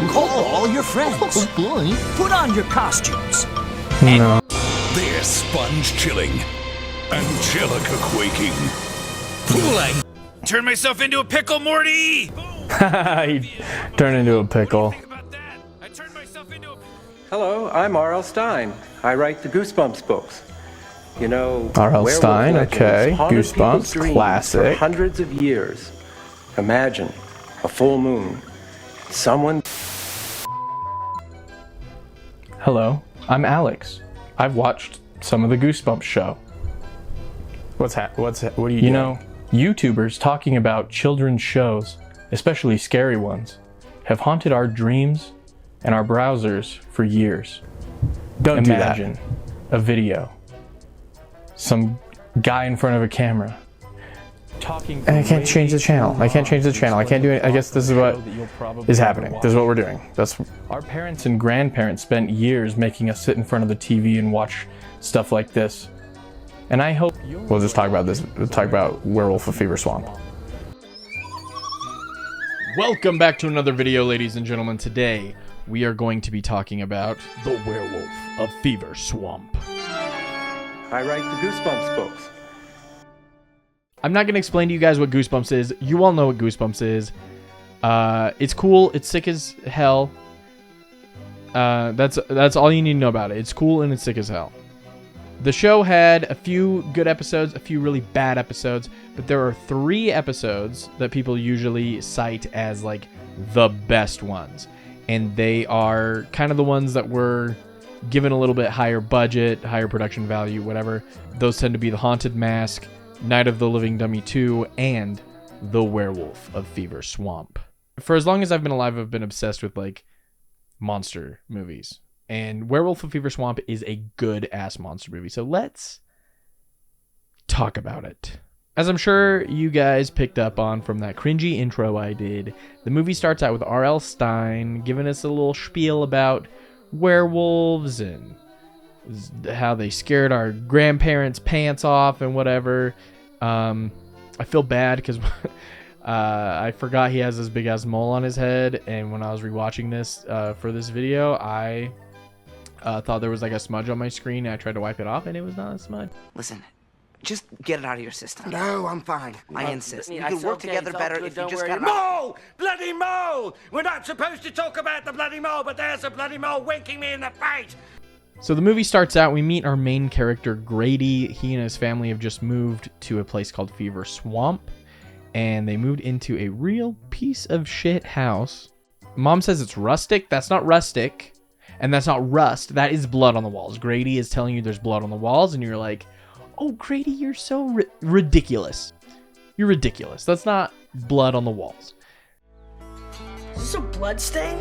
Call all your friends. Oh boy. Put on your costumes. No. They're sponge-chilling, Angelica quaking. Fooling! Turn myself into a pickle, Morty! He turned into a pickle. Think about that. I turned myself into a... Hello, I'm RL Stine. I write the Goosebumps books. You know, RL werewolf Stine, legends okay. haunted Goosebumps, people's dreams classic. For hundreds of years. Imagine a full moon. Someone. Hello, I'm Aleks. I've watched some of the Goosebumps show. What are you You doing? know, YouTubers talking about children's shows, especially scary ones, have haunted our dreams and our browsers for years. Don't Imagine a video, some guy in front of a camera talking. I can't change the channel. I can't change the channel. I can't do it. I guess this is what is happening. This is what we're doing. That's Our parents and grandparents spent years making us sit in front of the TV and watch stuff like this. And I hope we'll just talk about this. We'll talk about Werewolf of Fever Swamp. Welcome back to another video, ladies and gentlemen. Today, we are going to be talking about the Werewolf of Fever Swamp. I write the Goosebumps books. I'm not going to explain to you guys what Goosebumps is. You all know what Goosebumps is. It's cool. It's sick as hell. That's all you need to know about it. It's cool and it's sick as hell. The show had a few good episodes, a few really bad episodes, but there are 3 episodes that people usually cite as like the best ones. And they are kind of the ones that were given a little bit higher budget, higher production value, whatever. Those tend to be The Haunted Mask, Night of the Living Dummy 2, and The Werewolf of Fever Swamp. For as long as I've been alive, I've been obsessed with like monster movies. And Werewolf of Fever Swamp is a good-ass monster movie. So let's talk about it. As I'm sure you guys picked up on from that cringy intro I did, the movie starts out with RL Stine giving us a little spiel about werewolves and how they scared our grandparents' pants off and whatever. I feel bad because I forgot he has this big-ass mole on his head. And when I was rewatching this for this video, I thought there was like a smudge on my screen, and I tried to wipe it off, and it was not a smudge. Listen, just get it out of your system. No, I'm fine. I insist. We It's can work okay, together it's all better good, if you don't just worry. got it out. Mole! Bloody mole! We're not supposed to talk about the bloody mole, but there's a bloody mole winking me in the face! So the movie starts out, we meet our main character, Grady. He and his family have just moved to a place called Fever Swamp, and they moved into a real piece of shit house. Mom says it's rustic. That's not rustic. And that's not rust. That is blood on the walls. Grady is telling you there's blood on the walls, and you're like, oh, Grady, you're so ridiculous. You're ridiculous. That's not blood on the walls. Is this a blood stain?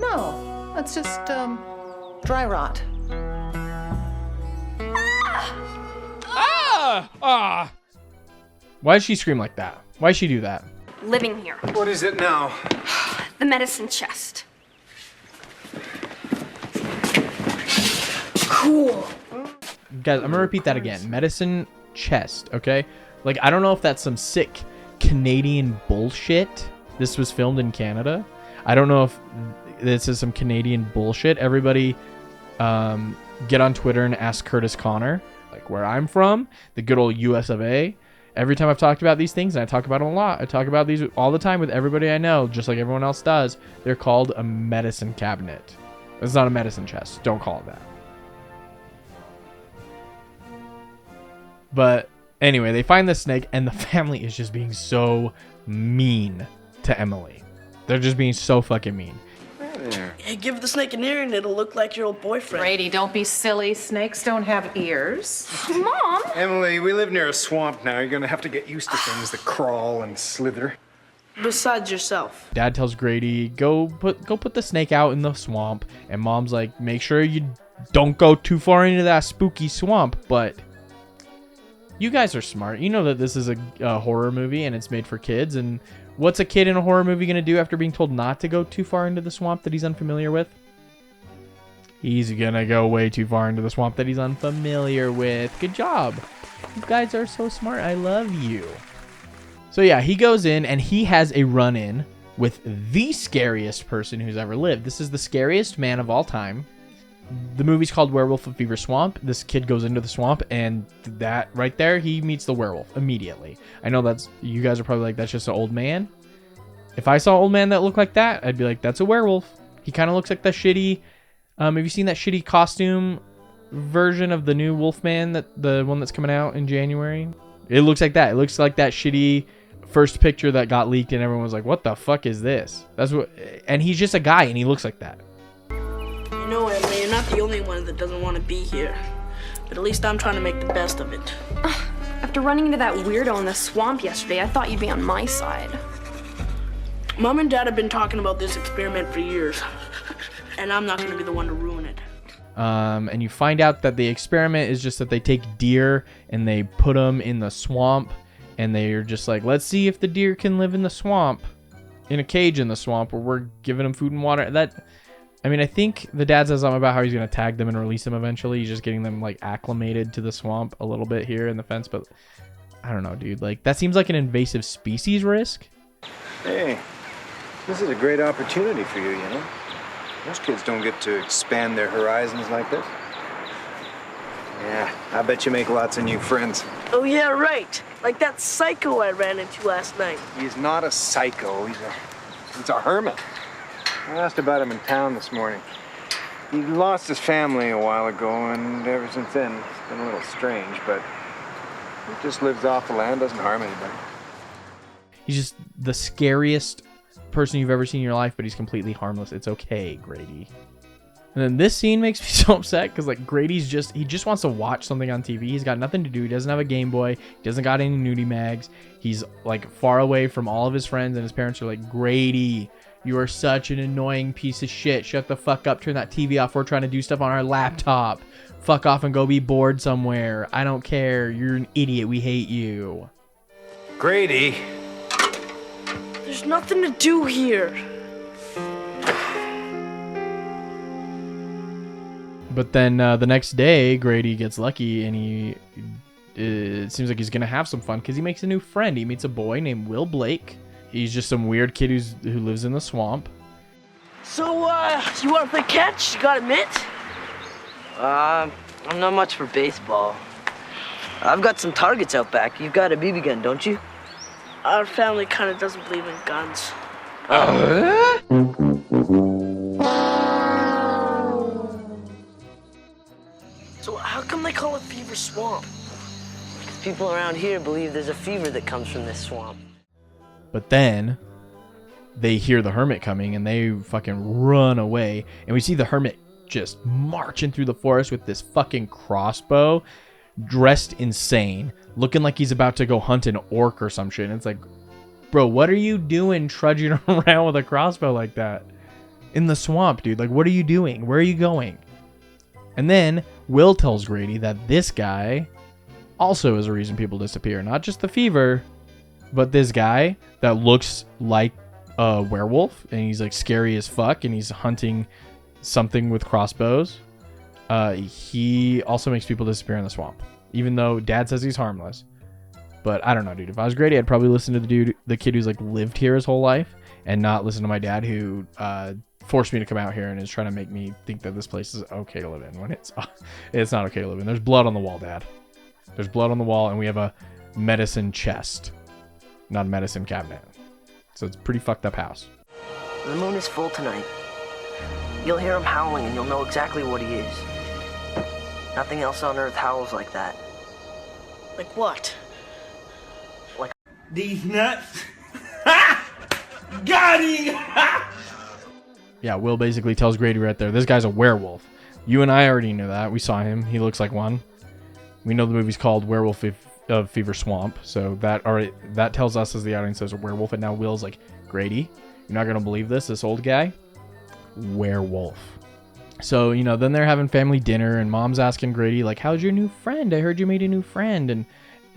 No, that's just, dry rot. Why does she scream like that? Why does she do that? Living here. What is it now? The medicine chest. Cool. Guys, I'm gonna repeat that again. Medicine chest, okay? Like, I don't know if that's some sick Canadian bullshit. This was filmed in Canada. I don't know if this is some Canadian bullshit. Everybody get on Twitter and ask Curtis Connor, like where I'm from, the good old US of A. Every time I've talked about these things, and I talk about them a lot, I talk about these all the time with everybody I know, just like everyone else does. They're called a medicine cabinet. It's not a medicine chest. Don't call it that. But anyway, they find the snake, and the family is just being so mean to Emily. They're just being so fucking mean. Hey, give the snake an ear and it'll look like your old boyfriend. Grady, don't be silly. Snakes don't have ears. Mom! Emily, we live near a swamp now. You're gonna have to get used to things that crawl and slither. Besides yourself. Dad tells Grady, go put the snake out in the swamp. And Mom's like, make sure you don't go too far into that spooky swamp. But you guys are smart. You know that this is a horror movie and it's made for kids. And what's a kid in a horror movie going to do after being told not to go too far into the swamp that he's unfamiliar with? He's going to go way too far into the swamp that he's unfamiliar with. Good job. You guys are so smart. I love you. So yeah, he goes in and he has a run-in with the scariest person who's ever lived. This is the scariest man of all time. The movie's called Werewolf of Fever Swamp. This kid goes into the swamp, and that right there, he meets the werewolf immediately. I know that's, you guys are probably like, that's just an old man. If I saw an old man that looked like that, I'd be like, that's a werewolf. He kind of looks like that shitty, have you seen that shitty costume version of the new Wolfman, the one that's coming out in January? It looks like that. It looks like that shitty first picture that got leaked, and everyone was like, what the fuck is this? That's what, and he's just a guy, and he looks like that. You know, Emily, you're not the only one that doesn't want to be here. But at least I'm trying to make the best of it. After running into that weirdo in the swamp yesterday, I thought you'd be on my side. Mom and Dad have been talking about this experiment for years. And I'm not going to be the one to ruin it. And you find out that the experiment is just that they take deer and they put them in the swamp, and they're just like, let's see if the deer can live in the swamp, in a cage in the swamp, where we're giving them food and water. I mean, I think the dad says something about how he's going to tag them and release them eventually. He's just getting them, like, acclimated to the swamp a little bit here in the fence. But I don't know, dude. Like, that seems like an invasive species risk. Hey, this is a great opportunity for you, you know? Most kids don't get to expand their horizons like this. Yeah, I bet you make lots of new friends. Oh, yeah, right. Like that psycho I ran into last night. He's not a psycho. He's a hermit. I asked about him in town this morning. He lost his family a while ago, and ever since then, it's been a little strange, but he just lives off the land, doesn't harm anybody. He's just the scariest person you've ever seen in your life, but he's completely harmless. It's okay, Grady. And then this scene makes me so upset because, like, Grady's he just wants to watch something on TV. He's got nothing to do. He doesn't have a Game Boy. He doesn't got any nudie mags. He's, like, far away from all of his friends, and his parents are like, Grady, you are such an annoying piece of shit. Shut the fuck up. Turn that TV off. We're trying to do stuff on our laptop. Fuck off and go be bored somewhere. I don't care. You're an idiot. We hate you. Grady. There's nothing to do here. But then the next day, Grady gets lucky, and it seems like he's going to have some fun because he makes a new friend. He meets a boy named Will Blake. He's just some weird kid who lives in the swamp. So, you want to play catch? You got a mitt? I'm not much for baseball. I've got some targets out back. You've got a BB gun, don't you? Our family kind of doesn't believe in guns. So how come they call it Fever Swamp? Because people around here believe there's a fever that comes from this swamp. But then they hear the hermit coming, and they fucking run away. And we see the hermit just marching through the forest with this fucking crossbow, dressed insane, looking like he's about to go hunt an orc or some shit. And it's like, bro, what are you doing trudging around with a crossbow like that in the swamp, dude? Like, what are you doing? Where are you going? And then Will tells Grady that this guy also is a reason people disappear. Not just the fever, but this guy that looks like a werewolf, and he's like scary as fuck, and he's hunting something with crossbows. He also makes people disappear in the swamp, even though Dad says he's harmless. But I don't know, dude. If I was Grady, I'd probably listen to the kid who's like lived here his whole life, and not listen to my dad who forced me to come out here and is trying to make me think that this place is okay to live in when it's not okay to live in. There's blood on the wall, Dad. There's blood on the wall, and we have a medicine chest, not a medicine cabinet. So it's a pretty fucked up house. The moon is full tonight. You'll hear him howling, and you'll know exactly what he is. Nothing else on Earth howls like that. Like what? Like these nuts. Got him! Yeah, Will basically tells Grady right there, this guy's a werewolf. You and I already knew that. We saw him. He looks like one. We know the movie's called Werewolf of Fever Swamp, so that tells us as the audience there's a werewolf. And now Will's like, Grady, you're not gonna believe this old guy, werewolf. So, you know, then they're having family dinner, and Mom's asking Grady, like, how's your new friend? I heard you made a new friend. And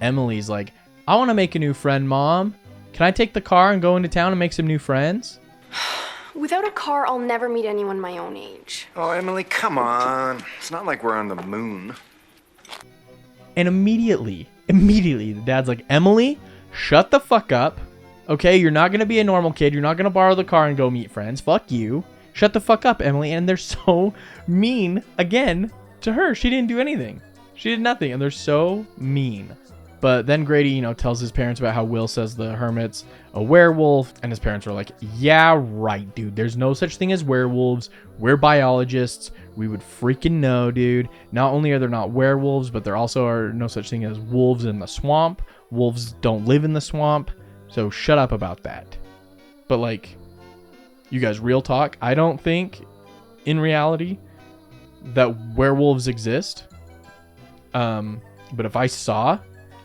Emily's like, I want to make a new friend, Mom. Can I take the car and go into town and make some new friends? Without a car, I'll never meet anyone my own age. Oh, Emily, come on. It's not like we're on the moon. And immediately, the dad's like, Emily, shut the fuck up. Okay, you're not going to be a normal kid. You're not going to borrow the car and go meet friends. Fuck you. Shut the fuck up, Emily. And they're so mean, again, to her. She didn't do anything. She did nothing, and they're so mean. But then Grady, you know, tells his parents about how Will says the hermit's a werewolf, and his parents are like, yeah, right, dude. There's no such thing as werewolves. We're biologists. We would freaking know, dude. Not only are there not werewolves, but there also are no such thing as wolves in the swamp. Wolves don't live in the swamp, so shut up about that. But, like, you guys, real talk, I don't think, in reality, that werewolves exist. But if I saw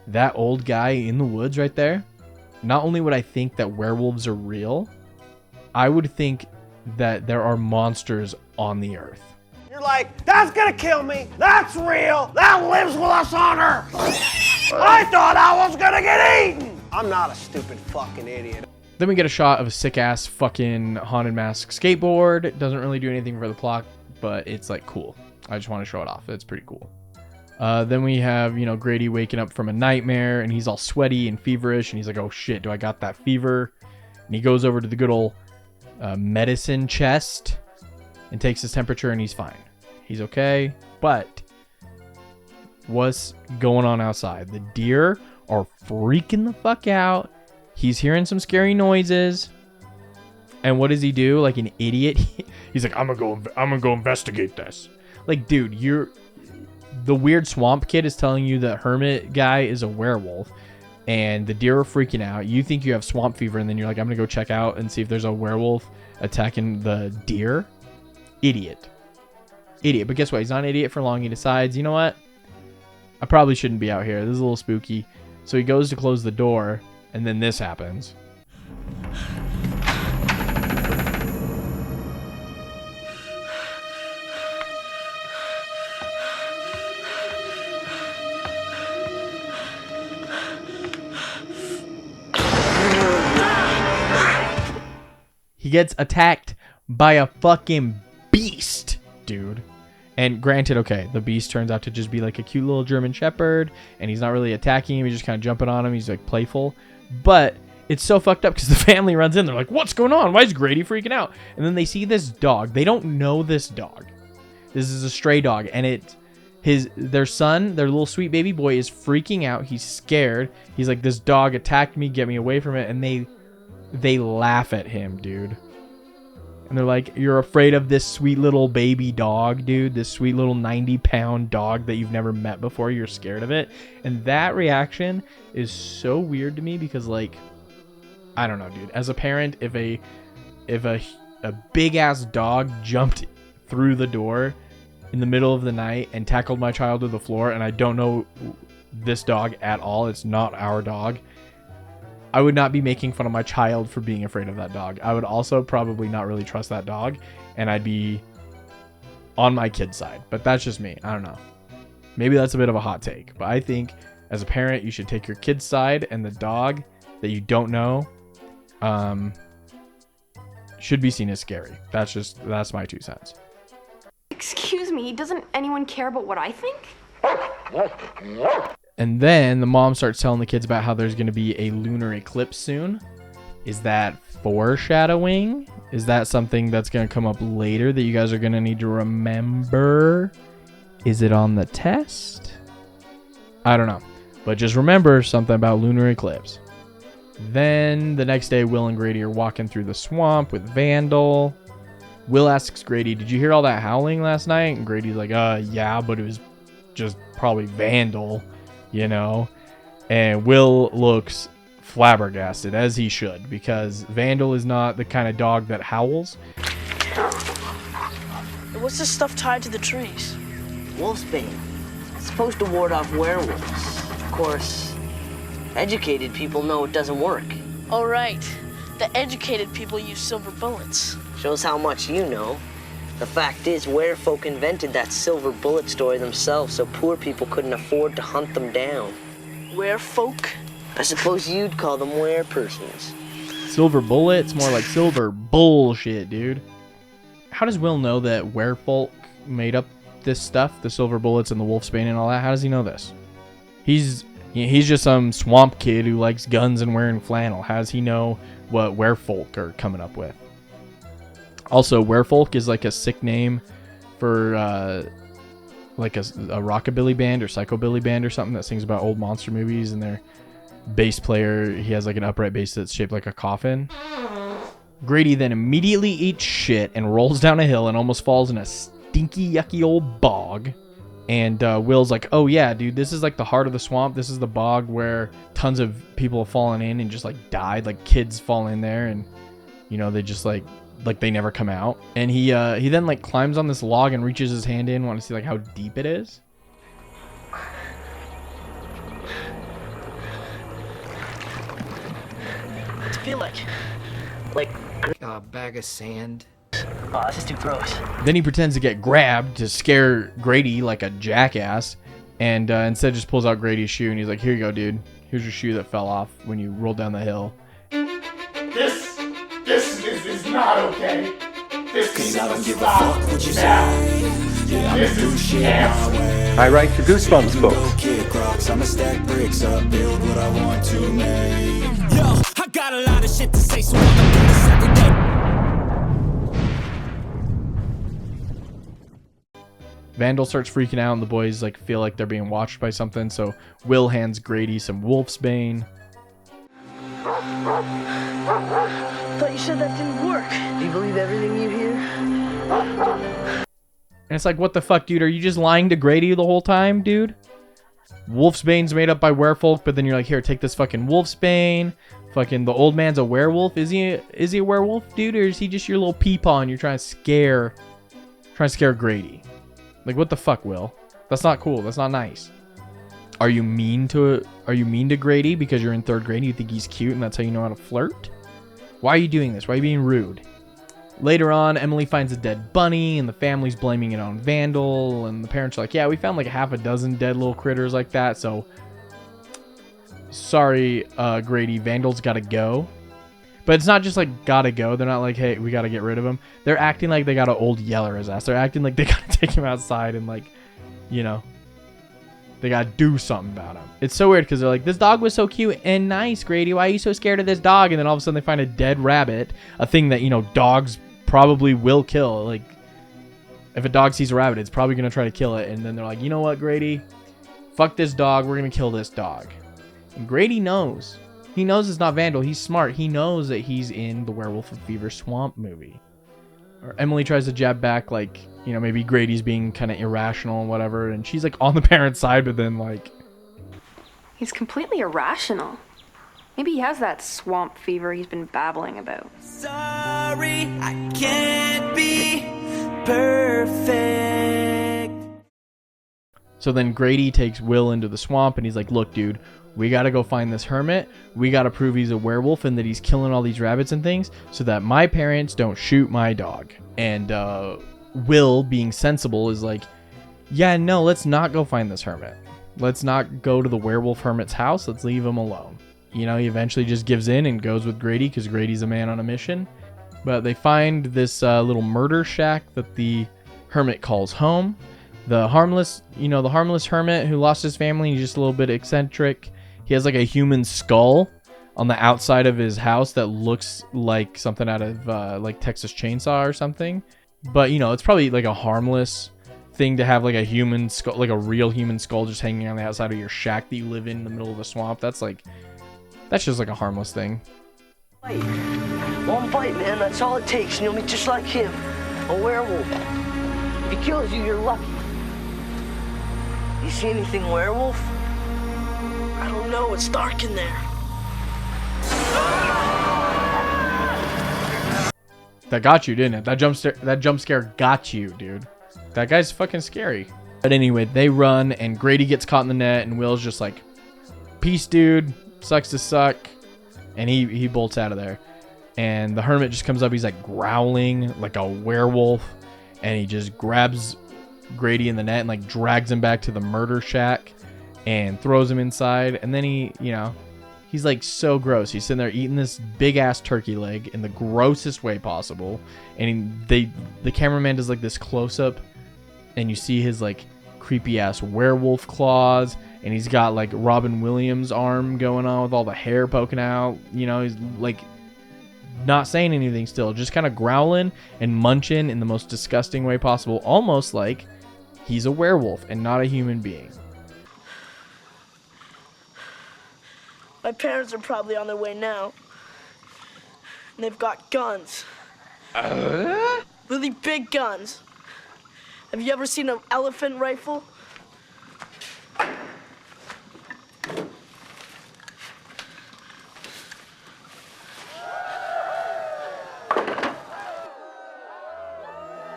that old guy in the woods right there, not only would I think that werewolves are real, I would think that there are monsters on the earth. You're like, that's gonna kill me. That's real. That lives with us on Earth. I thought I was gonna get eaten. I'm not a stupid fucking idiot. Then we get a shot of a sick-ass fucking haunted mask skateboard. It doesn't really do anything for the plot, but it's, like, cool. I just want to show it off. It's pretty cool. Then we have, you know, Grady waking up from a nightmare, and he's all sweaty and feverish, and he's like, oh shit, do I got that fever? And he goes over to the good old medicine chest and takes his temperature, and he's fine. He's okay, but what's going on outside? The deer are freaking the fuck out. He's hearing some scary noises. And what does he do? Like an idiot, he's like, I'm gonna go investigate this. Like, dude, the weird swamp kid is telling you the hermit guy is a werewolf, and the deer are freaking out. You think you have swamp fever, and then you're like, I'm gonna go check out and see if there's a werewolf attacking the deer. Idiot. But guess what? He's not an idiot for long. He decides, you know what? I probably shouldn't be out here. This is a little spooky. So he goes to close the door, and then this happens. He gets attacked by a fucking beast, dude. And granted, okay, the beast turns out to just be like a cute little German shepherd, and he's not really attacking him. He's just kind of jumping on him. He's like playful. But it's so fucked up because the family runs in. They're like, what's going on? Why is Grady freaking out? And then they see this dog. They don't know this dog. This is a stray dog. And their son, their little sweet baby boy, is freaking out. He's scared. He's like, this dog attacked me. Get me away from it. And they laugh at him, dude. And they're like, you're afraid of this sweet little baby dog, dude. This sweet little 90-pound dog that you've never met before. You're scared of it. And that reaction is so weird to me because, like, I don't know, dude. As a parent, if a big-ass dog jumped through the door in the middle of the night and tackled my child to the floor, and I don't know this dog at all, it's not our dog, I would not be making fun of my child for being afraid of that dog. I would also probably not really trust that dog, and I'd be on my kid's side. But that's just me. I don't know. Maybe that's a bit of a hot take. But I think as a parent, you should take your kid's side, and the dog that you don't know should be seen as scary. That's my 2 cents. Excuse me, doesn't anyone care about what I think? And then the mom starts telling the kids about how there's going to be a lunar eclipse soon. Is that foreshadowing? Is that something that's going to come up later that you guys are going to need to remember? Is it on the test? I don't know. But just remember something about lunar eclipse. Then the next day, Will and Grady are walking through the swamp with Vandal. Will asks Grady, did you hear all that howling last night? And Grady's like, yeah, but it was just probably Vandal. You know, and Will looks flabbergasted, as he should, because Vandal is not the kind of dog that howls. What's this stuff tied to the trees? Wolfsbane. It's supposed to ward off werewolves. Of course, educated people know it doesn't work. All right. The educated people use silver bullets. Shows how much you know. The fact is, werefolk invented that silver bullet story themselves so poor people couldn't afford to hunt them down. Werefolk? I suppose you'd call them werepersons. Silver bullets? More like silver bullshit, dude. How does Will know that werefolk made up this stuff? The silver bullets and the wolfsbane and all that? How does he know this? He's He's just some swamp kid who likes guns and wearing flannel. How does he know what werewolf are coming up with? Also, werewolf is like a sick name for like a rockabilly band or psychobilly band or something that sings about old monster movies, and their bass player, he has like an upright bass that's shaped like a coffin. Grady then immediately eats shit and rolls down a hill and almost falls in a stinky, yucky old bog. And Will's like, oh yeah, dude, this is like the heart of the swamp. This is the bog where tons of people have fallen in and just like died. Like kids fall in there and, you know, they just like they never come out. And he then like climbs on this log and reaches his hand in, want to see like how deep it is. I feel like A bag of sand. oh, this is too gross. Then he pretends to get grabbed to scare Grady like a jackass, and instead just pulls out Grady's shoe and he's like, here you go, dude. Here's your shoe that fell off when you rolled down the hill. This is not okay. This needs to stop now. This is cancer. I write your Goosebumps books. Yo, I got a lot of shit to say, so I'ma do this every day. Vandal starts freaking out and the boys like feel like they're being watched by something, so Will hands Grady some wolf's bane. Thought you said that didn't work. Do you believe everything you hear? And it's like, what the fuck, dude? Are you just lying to Grady the whole time, dude? Wolf's bane's made up by werewolf, but then you're like, here, take this fucking wolf's bane. Fucking the old man's a werewolf. Is he a werewolf, dude, or is he just your little peepaw and you're trying to scare Grady? Like, what the fuck, Will? That's not cool. That's not nice. Are you mean to Grady because you're in 3rd grade and you think he's cute and that's how you know how to flirt? Why are you doing this? Why are you being rude? Later on, Emily finds a dead bunny and the family's blaming it on Vandal, and the parents are like, yeah, we found like half a dozen dead little critters like that, so sorry, Grady, Vandal's gotta go. But it's not just like gotta go. They're not like, hey, we gotta get rid of him. They're acting like they gotta old yeller his ass. They're acting like they gotta take him outside and like, you know, they gotta do something about him. It's so weird because they're like, this dog was so cute and nice, Grady. Why are you so scared of this dog? And then all of a sudden they find a dead rabbit, a thing that, you know, dogs probably will kill. Like, if a dog sees a rabbit, it's probably gonna try to kill it. And then they're like, you know what, Grady? Fuck this dog. We're gonna kill this dog. And Grady knows. He knows it's not Vandal. He's smart. He knows that he's in the Werewolf of Fever Swamp movie. Or Emily tries to jab back, like, you know, maybe Grady's being kind of irrational and whatever. And she's like on the parent's side, but then like... He's completely irrational. Maybe he has that swamp fever he's been babbling about. Sorry, I can't be perfect. So then Grady takes Will into the swamp and he's like, look, dude, we gotta go find this hermit. We gotta prove he's a werewolf and that he's killing all these rabbits and things so that my parents don't shoot my dog. And Will, being sensible, is like, yeah, no, let's not go find this hermit. Let's not go to the werewolf hermit's house. Let's leave him alone. You know, he eventually just gives in and goes with Grady because Grady's a man on a mission. But they find this little murder shack that the hermit calls home. The harmless hermit who lost his family. He's just a little bit eccentric. He has like a human skull on the outside of his house that looks like something out of like Texas Chainsaw or something. But, you know, it's probably like a harmless thing to have like a human skull, like a real human skull just hanging on the outside of your shack that you live in the middle of the swamp. That's just like a harmless thing. One bite, man. That's all it takes, and you'll be just like him, a werewolf. If he kills you, you're lucky. You see anything werewolf? I don't know. It's dark in there. That got you, didn't it? That jump scare got you, dude. That guy's fucking scary. But anyway, they run and Grady gets caught in the net and Will's just like, peace, dude. Sucks to suck. And he bolts out of there. And the hermit just comes up. He's like growling like a werewolf. And he just grabs Grady in the net and like drags him back to the murder shack and throws him inside. And then he's like so gross. He's sitting there eating this big ass turkey leg in the grossest way possible. And the cameraman does like this close up and you see his like creepy ass werewolf claws and he's got like Robin Williams' arm going on with all the hair poking out. You know, he's like not saying anything still, just kind of growling and munching in the most disgusting way possible, almost like he's a werewolf and not a human being. My parents are probably on their way now. And they've got guns. Really big guns. Have you ever seen an elephant rifle?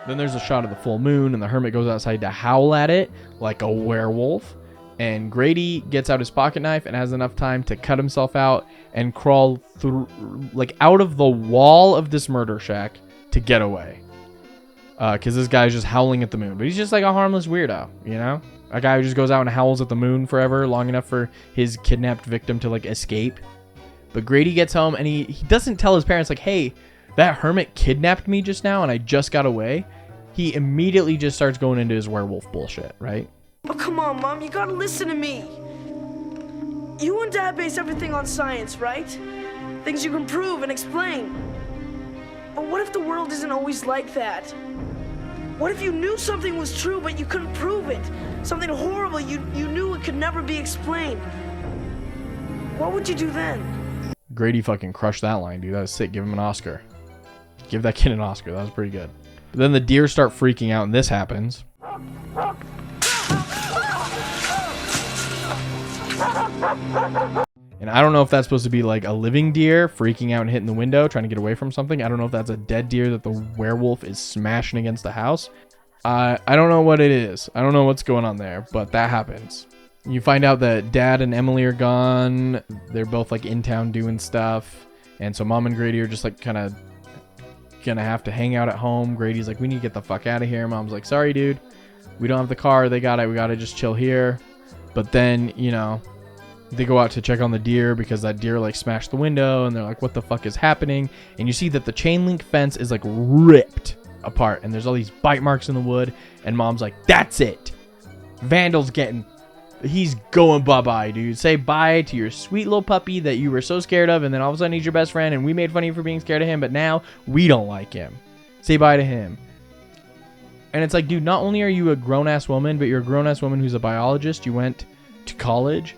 Then there's a shot of the full moon, and the hermit goes outside to howl at it like a werewolf. And Grady gets out his pocket knife and has enough time to cut himself out and crawl through, like, out of the wall of this murder shack to get away. Because this guy's just howling at the moon. But he's just like a harmless weirdo, you know? A guy who just goes out and howls at the moon forever, long enough for his kidnapped victim to, like, escape. But Grady gets home, and he doesn't tell his parents, like, hey, that hermit kidnapped me just now, and I just got away. He immediately just starts going into his werewolf bullshit, right? Oh, come on, Mom, you gotta listen to me. You and Dad base everything on science, right? Things you can prove and explain. But what if the world isn't always like that? What if you knew something was true, but you couldn't prove it? Something horrible, you knew it could never be explained. What would you do then? Grady fucking crushed that line, dude. That was sick. Give him an Oscar. Give that kid an Oscar. That was pretty good. But then the deer start freaking out, and this happens. And I don't know if that's supposed to be like a living deer freaking out and hitting the window, trying to get away from something. I don't know if that's a dead deer that the werewolf is smashing against the house. I don't know what it is. I don't know what's going on there, but that happens. You find out that Dad and Emily are gone. They're both like in town doing stuff. And so Mom and Grady are just like kind of gonna have to hang out at home. Grady's like, we need to get the fuck out of here. Mom's like, sorry, dude. We don't have the car. They got it. We got to just chill here. But then, you know, they go out to check on the deer because that deer like smashed the window, and they're like, what the fuck is happening? And you see that the chain link fence is like ripped apart, and there's all these bite marks in the wood, and Mom's like, that's it. He's going bye-bye, dude. Say bye to your sweet little puppy that you were so scared of, and then all of a sudden he's your best friend, and we made fun of you for being scared of him, but now we don't like him. Say bye to him. And it's like, dude, not only are you a grown-ass woman, but you're a grown-ass woman who's a biologist. You went to college.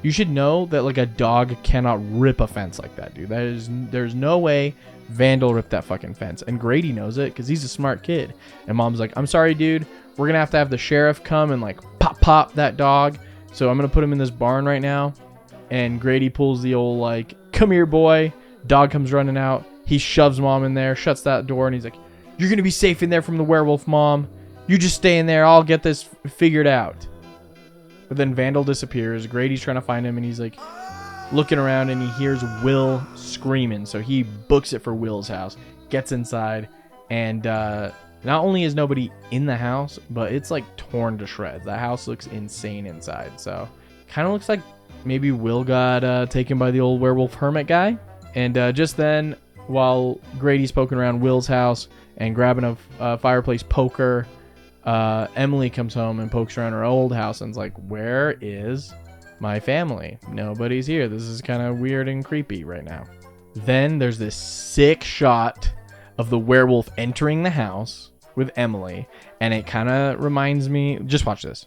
You should know that, like, a dog cannot rip a fence like that, dude. There's no way Vandal ripped that fucking fence. And Grady knows it because he's a smart kid. And Mom's like, I'm sorry, dude. We're going to have the sheriff come and, like, pop that dog. So I'm going to put him in this barn right now. And Grady pulls the old, like, come here, boy. Dog comes running out. He shoves Mom in there, shuts that door, and he's like, you're going to be safe in there from the werewolf, Mom. You just stay in there. I'll get this figured out. But then Vandal disappears. Grady's trying to find him, and he's like looking around, and he hears Will screaming. So he books it for Will's house, gets inside, and not only is nobody in the house, but it's like torn to shreds. The house looks insane inside. So kind of looks like maybe Will got taken by the old werewolf hermit guy. And just then, while Grady's poking around Will's house and grabbing a fireplace poker, Emily comes home and pokes around her old house and's like, where is my family? Nobody's here. This is kind of weird and creepy right now. Then there's this sick shot of the werewolf entering the house with Emily, and it kind of reminds me, just watch this.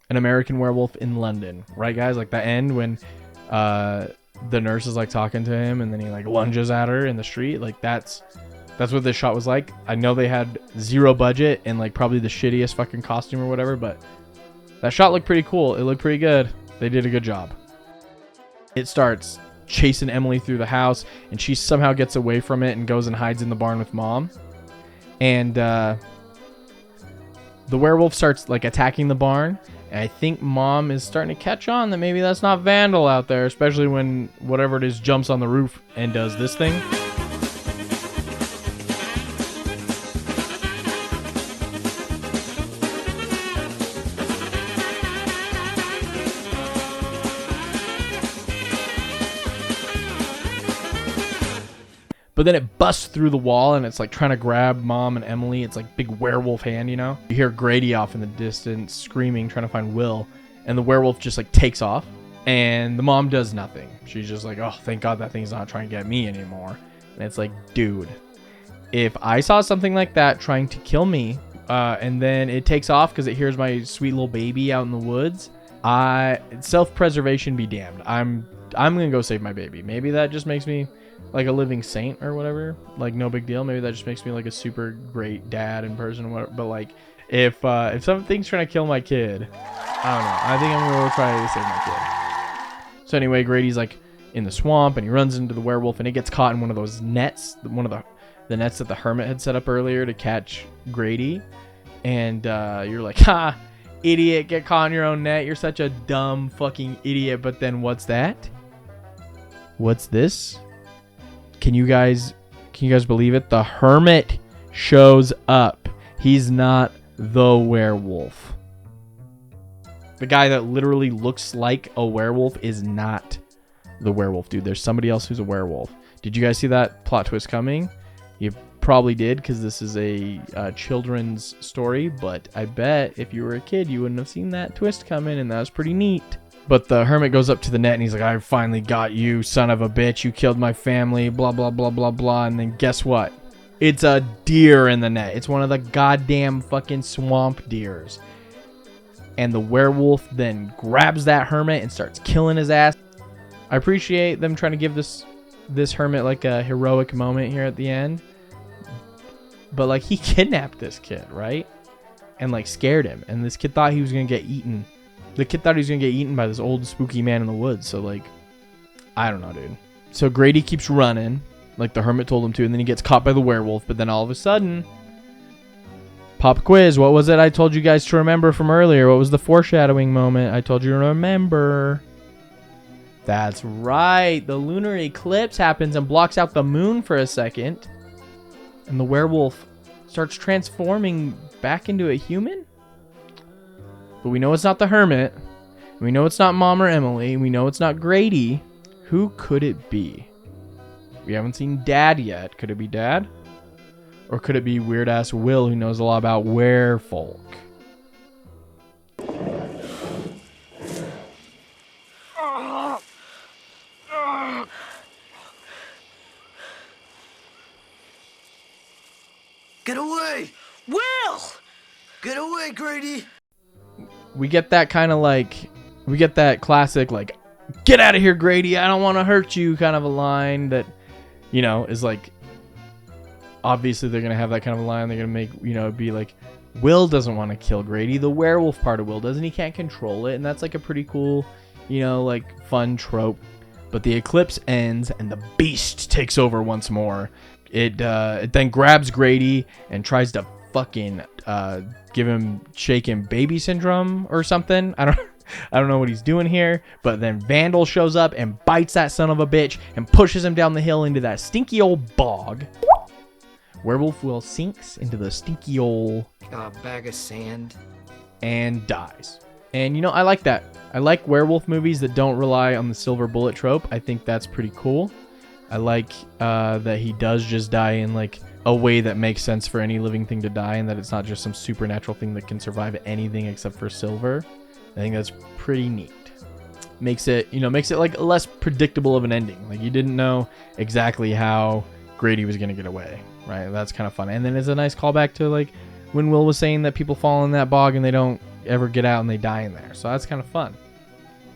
An American Werewolf in London, right, guys? Like the end when the nurse is like talking to him, and then he like lunges at her in the street. Like that's what this shot was like. I know they had zero budget and like probably the shittiest fucking costume or whatever, but that shot looked pretty cool. It looked pretty good. They did a good job. It starts chasing Emily through the house, and she somehow gets away from it and goes and hides in the barn with Mom. And the werewolf starts like attacking the barn. And I think Mom is starting to catch on that maybe that's not Vandal out there, especially when whatever it is jumps on the roof and does this thing. But then it busts through the wall and it's like trying to grab Mom and Emily. It's like big werewolf hand, you know? You hear Grady off in the distance screaming, trying to find Will. And the werewolf just like takes off. And the mom does nothing. She's just like, oh, thank God that thing's not trying to get me anymore. And it's like, dude, if I saw something like that trying to kill me, and then it takes off because it hears my sweet little baby out in the woods, self-preservation be damned. I'm gonna go save my baby. Maybe that just makes me like a living saint or whatever. Like, no big deal. Maybe that just makes me like a super great dad in person or whatever. But like, if something's trying to kill my kid, I don't know. I think I'm gonna try to save my kid. So anyway, Grady's like in the swamp and he runs into the werewolf and it gets caught in one of those nets, one of the nets that the hermit had set up earlier to catch Grady. And you're like, ha, idiot, get caught in your own net. You're such a dumb fucking idiot. But then what's that? What's this? Can you guys believe it? The hermit shows up. He's not the werewolf. The guy that literally looks like a werewolf is not the werewolf, dude. There's somebody else who's a werewolf. Did you guys see that plot twist coming? You probably did, because this is a children's story, but I bet if you were a kid, you wouldn't have seen that twist coming, and that was pretty neat. But the hermit goes up to the net, and he's like, I finally got you, son of a bitch. You killed my family, blah, blah, blah, blah, blah. And then guess what? It's a deer in the net. It's one of the goddamn fucking swamp deers. And the werewolf then grabs that hermit and starts killing his ass. I appreciate them trying to give this hermit like a heroic moment here at the end. But like, he kidnapped this kid, right? And like scared him. And this kid thought he was going to get eaten. The kid thought he was going to get eaten by this old spooky man in the woods. So like, I don't know, dude. So Grady keeps running like the hermit told him to. And then he gets caught by the werewolf. But then all of a sudden, pop quiz. What was it I told you guys to remember from earlier? What was the foreshadowing moment I told you to remember? That's right. The lunar eclipse happens and blocks out the moon for a second. And the werewolf starts transforming back into a human. But we know it's not the hermit. We know it's not Mom or Emily. We know it's not Grady. Who could it be? We haven't seen Dad yet. Could it be Dad? Or could it be weird-ass Will, who knows a lot about werefolk? Get away! Will! Get away, Grady! We get that kind of like, we get that classic like, get out of here, Grady, I don't want to hurt you kind of a line that, you know, is like, obviously they're going to have that kind of a line. They're going to make, you know, be like, Will doesn't want to kill Grady. The werewolf part of Will doesn't. He can't control it. And that's like a pretty cool, you know, like fun trope. But the eclipse ends and the beast takes over once more. It then grabs Grady and tries to fucking shake him baby syndrome or something. I don't know what he's doing here. But then Vandal shows up and bites that son of a bitch and pushes him down the hill into that stinky old bog. Werewolf Will sinks into the stinky old bag of sand and dies. And you know, I like that. I like werewolf movies that don't rely on the silver bullet trope. I think that's pretty cool. I like that he does just die in like a way that makes sense for any living thing to die, and that it's not just some supernatural thing that can survive anything except for silver. I think that's pretty neat. Makes it like less predictable of an ending. Like, you didn't know exactly how Grady was going to get away, right? That's kind of fun. And then it's a nice callback to like when Will was saying that people fall in that bog and they don't ever get out and they die in there. So that's kind of fun.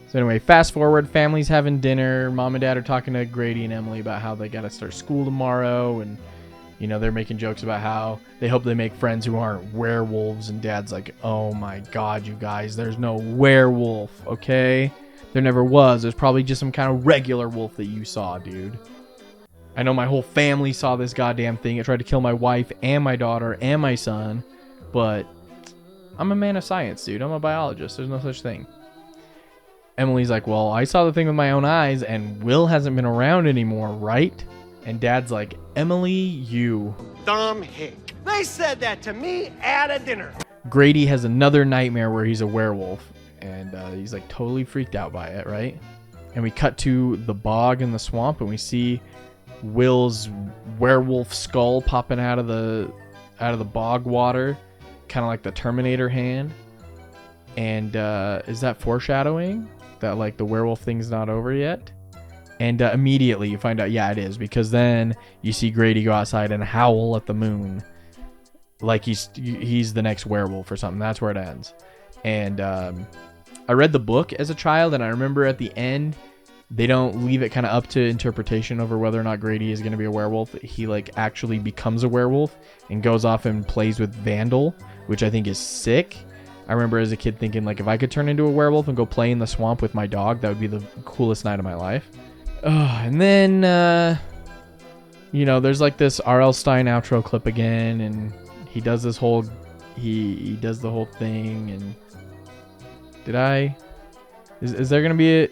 So anyway, fast forward, family's having dinner. Mom and Dad are talking to Grady and Emily about how they got to start school tomorrow. And, you know, they're making jokes about how they hope they make friends who aren't werewolves. And Dad's like, oh my God, you guys, there's no werewolf, okay? There never was. There's probably just some kind of regular wolf that you saw, dude. I know my whole family saw this goddamn thing. It tried to kill my wife and my daughter and my son. But I'm a man of science, dude. I'm a biologist. There's no such thing. Emily's like, well, I saw the thing with my own eyes, and Will hasn't been around anymore, right? And Dad's like, Emily, you dumb hick. They said that to me at a dinner. Grady has another nightmare where he's a werewolf, and he's like totally freaked out by it, right? And we cut to the bog in the swamp, and we see Will's werewolf skull popping out of the bog water, kind of like the Terminator hand. And is that foreshadowing that like the werewolf thing's not over yet? And immediately you find out, yeah, it is, because then you see Grady go outside and howl at the moon like he's the next werewolf or something. That's where it ends. And I read the book as a child, and I remember at the end they don't leave it kind of up to interpretation over whether or not Grady is going to be a werewolf. He like actually becomes a werewolf and goes off and plays with Vandal, which I think is sick. I remember as a kid thinking, like, if I could turn into a werewolf and go play in the swamp with my dog, that would be the coolest night of my life. And then, you know, there's like this RL Stine outro clip again, and he does this whole, he does the whole thing, and is there going to be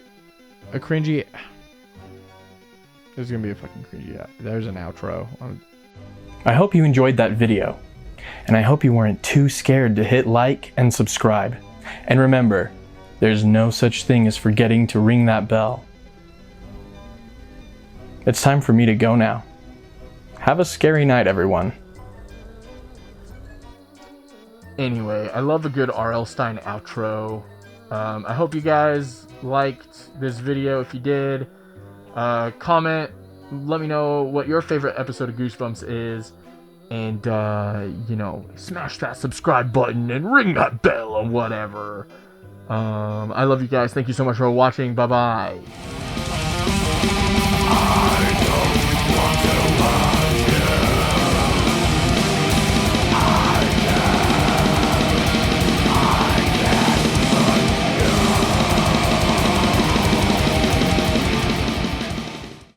a cringy, there's going to be a fucking cringy, there's an outro. I hope you enjoyed that video, and I hope you weren't too scared to hit like and subscribe. And remember, there's no such thing as forgetting to ring that bell. It's time for me to go now. Have a scary night, everyone. Anyway, I love a good RL Stine outro. I hope you guys liked this video. If you did, comment, let me know what your favorite episode of Goosebumps is. And, you know, smash that subscribe button and ring that bell or whatever. I love you guys. Thank you so much for watching. Bye-bye.